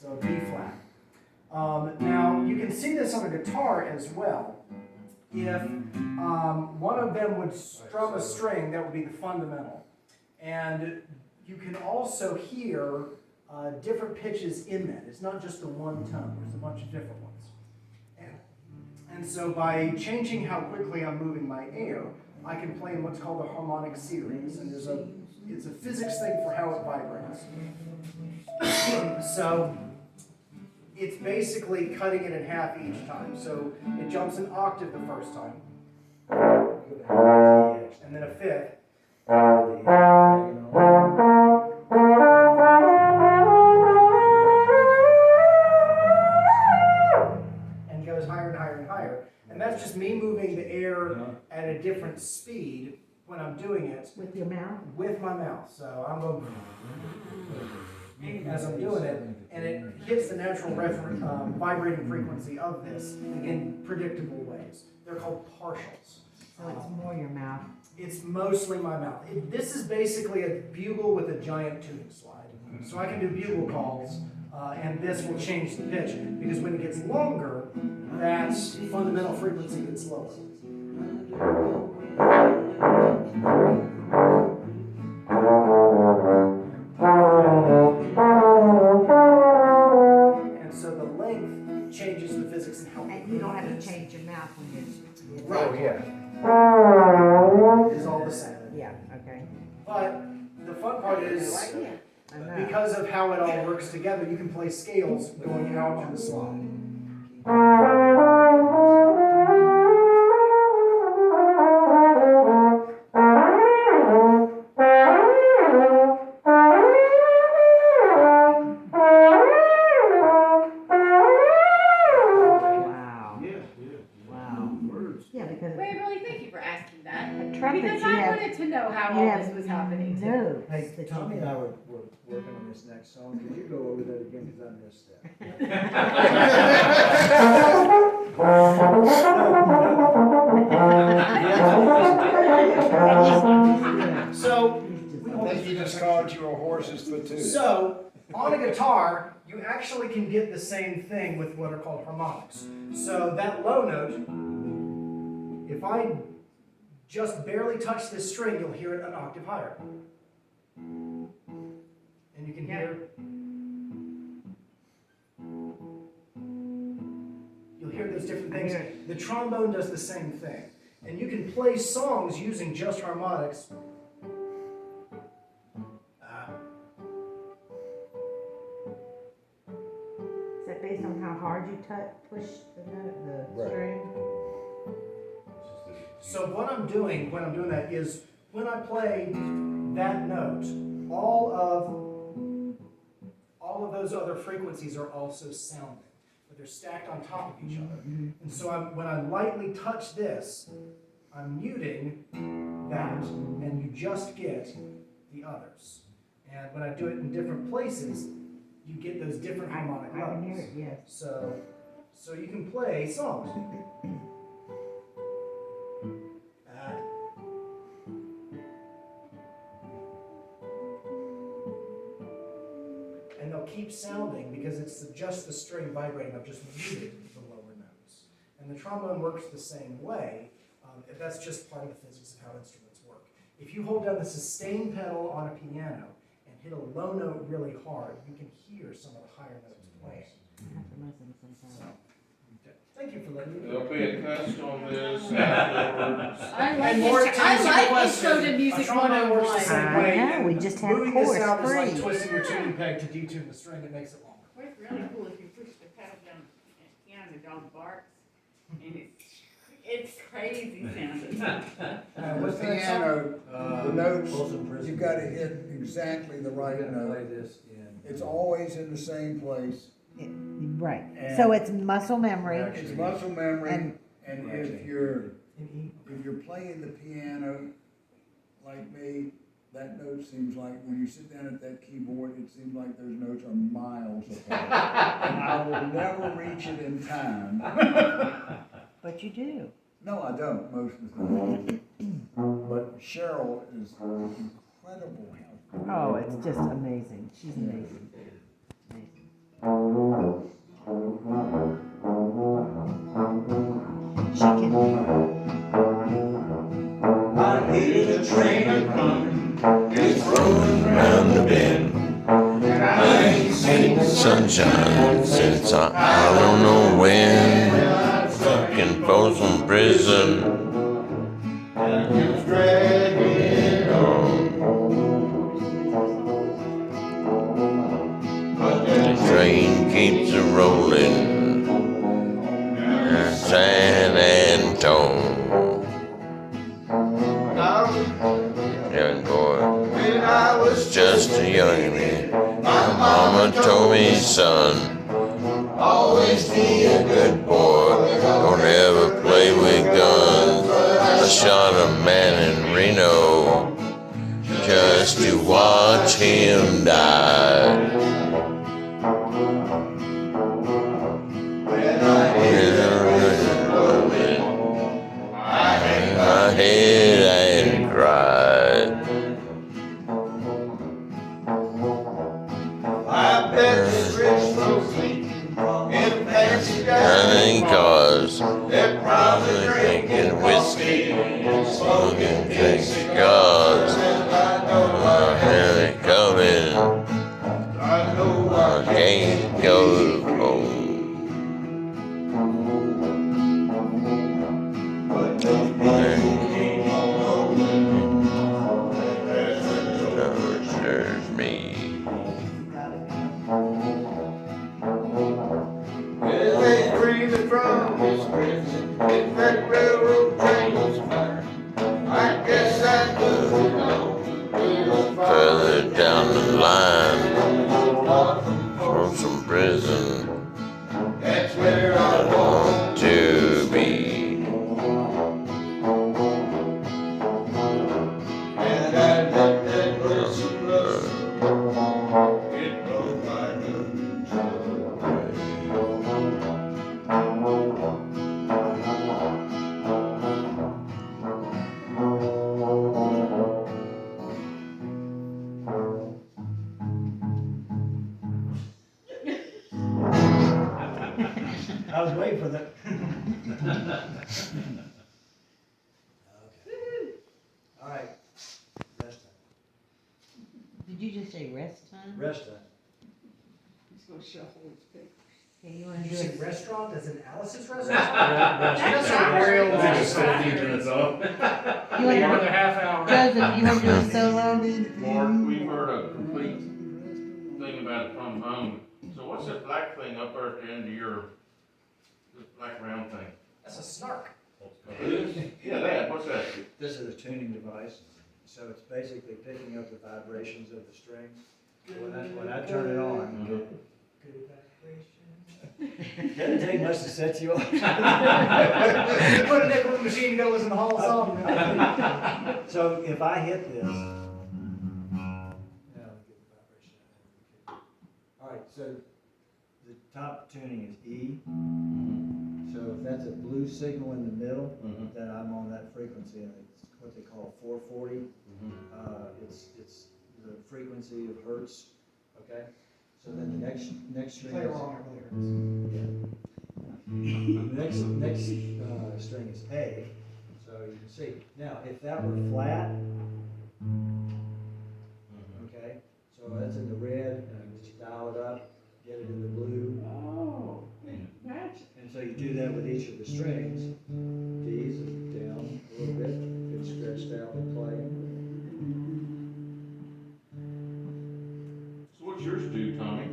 so a B flat. Now, you can see this on a guitar as well. If one of them would strum a string, that would be the fundamental. And you can also hear different pitches in that. It's not just the one tone, there's a bunch of different ones. And so by changing how quickly I'm moving my air, I can play in what's called a harmonic series. And it's a physics thing for how it vibrates. So it's basically cutting it in half each time. So it jumps an octave the first time, and then a fifth, and goes higher and higher and higher. And that's just me moving the air at a different speed when I'm doing it. With your mouth? With my mouth. So I'm going as I'm doing it, and it hits the natural vibrating frequency of this in predictable ways. They're called partials. So it's more your mouth. It's mostly my mouth. This is basically a bugle with a giant tuning slide. So I can do bugle calls, and this will change the pitch, because when it gets longer, that fundamental frequency gets lower. And so the length changes the physics and how. And you don't have to change your mouth when you're. Right, yeah. It's all the same. Yeah, okay. But the fun part is, I know. because of how it all works together, you can play scales going out to the slide. Wow. Wow. Yeah, because Waverly, thank you for asking that. a trumpet Because you I have, wanted to know how you all have this was happening. notes Hey, that you Tommy and I do. were working on this next song. Could you go over that again, because I missed that. So, I think you just called you a horse's platoon. So, on a guitar, you actually can get the same thing with what are called harmonics. So that low note, if I just barely touch this string, you'll hear it an octave higher. And you can hear, you'll hear those different things. The trombone does the same thing. And you can play songs using just harmonics. Is that based on how hard you push the note, the Right. string? So what I'm doing when I'm doing that is, when I play that note, all of those other frequencies are also sounding, but they're stacked on top of each other. And so when I lightly touch this, I'm muting that, and you just get the others. And when I do it in different places, you get those different harmonic I can hear levels. it, yes. So you can play songs. And they'll keep sounding because it's just the string vibrating. I've just muted the lower notes. And the trombone works the same way. That's just part of the physics of how instruments work. If you hold down the sustain pedal on a piano and hit a low note really hard, you can hear some of the higher notes playing. I have to listen sometimes. So, thank you for letting me do There'll that. be a test on this afterwards. And more to answer your I like question, Intro to a Music trombone works the same 101. way. I know, we just had Moving this chorus out is like free. twisting your tuning peg to detune the string. It makes it longer. What's really cool is you push the pedal down the piano, the dog barks, and it's crazy sounding. What's The the next song? piano, the notes, you've got to hit exactly the right Play note. this in. It's always in the same place. Right, And- so it's muscle memory. It's muscle memory, And- and if you're In E. playing the piano like me, that note seems like, when you sit down at that keyboard, it seems like those notes are miles apart. And I will never reach it in time. But you do. No, I don't, most of the time. But Cheryl is incredible. Oh, it's just amazing. She's amazing. Amazing. I hear the train a-comin', it's rolling round the bend. I ain't seen sunshine since I don't know when. Fucking Folsom Prison, and it's dragging on. But the train keeps a rolling, San Antone. Young boy, when I was just a youngin', my mama told me, son, always be a good boy, don't ever play with guns. I shot a man in Reno just to watch him die. I hang my head and cry. I bet the rich folks in fancy dining cars, they're probably drinking whiskey, smoking big cigars. I hear it coming, I know I can't go home. But those people keep on rolling, that stirs me. Well, they breathe from his prison if that railroad train was fire. I guess I do know. Further down the line, from some prison, that's where I want to be. And I let that blessed love get on my nerves. I was waiting for that. Okay. All right, rest time, Did you just say rest time? rest time. He's gonna shuffle his papers. Okay, you wanna Did do you say it? restaurant as in Alice's restaurant? That's what right. Ariel was Just 15 minutes up. You wanna More do, than a half hour. Joseph, you wanna do a solo? Mark, we've heard a complete thing about trombone. So what's that black thing up there at the end of your, this black round thing? That's a snark. Yeah, that, what's that? This is a tuning device, so it's basically picking up the vibrations of the strings. When I turn it on, it doesn't take much to set you off. Put a nickel in the machine, you gotta listen to the whole song. So if I hit this, now let me get the vibration. All right, so the top tuning is E. So if that's a blue signal in the middle, then I'm on that frequency, and it's what they call 440. It's the frequency of hertz. Okay. So then the next string Play is along here. the next string is A. So you can see now if that were flat. Okay. So that's in the red, and I can just dial it up, get it in the blue. Oh, that's, And so you do that with each of the strings. D's down a little bit, get stretched out and play. So what's yours do, Tommy?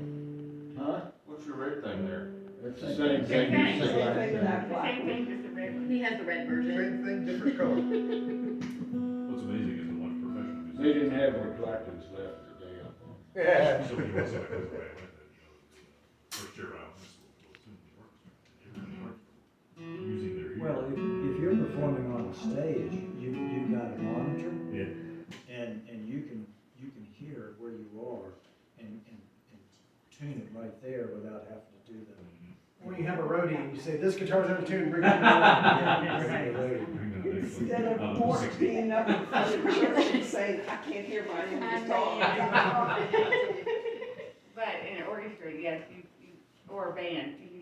Huh? What's your red thing there? It's the same thing you same say thing, like the that. same thing, just a red. He has the red version. Same thing, different color. What's amazing is the one professional They didn't have any Clactons left today. Yeah. So he was like, first year out of school, using their ear. Well, if you're performing on the stage, you've got a monitor. Yeah. And you can hear where you are and tune it right there without having to do the. When you have a roadie and you say, this guitar's out of tune, bring it Instead of Mort being up in front of the church and saying, I can't hear my own guitar. But in an orchestra, yes, or a band, you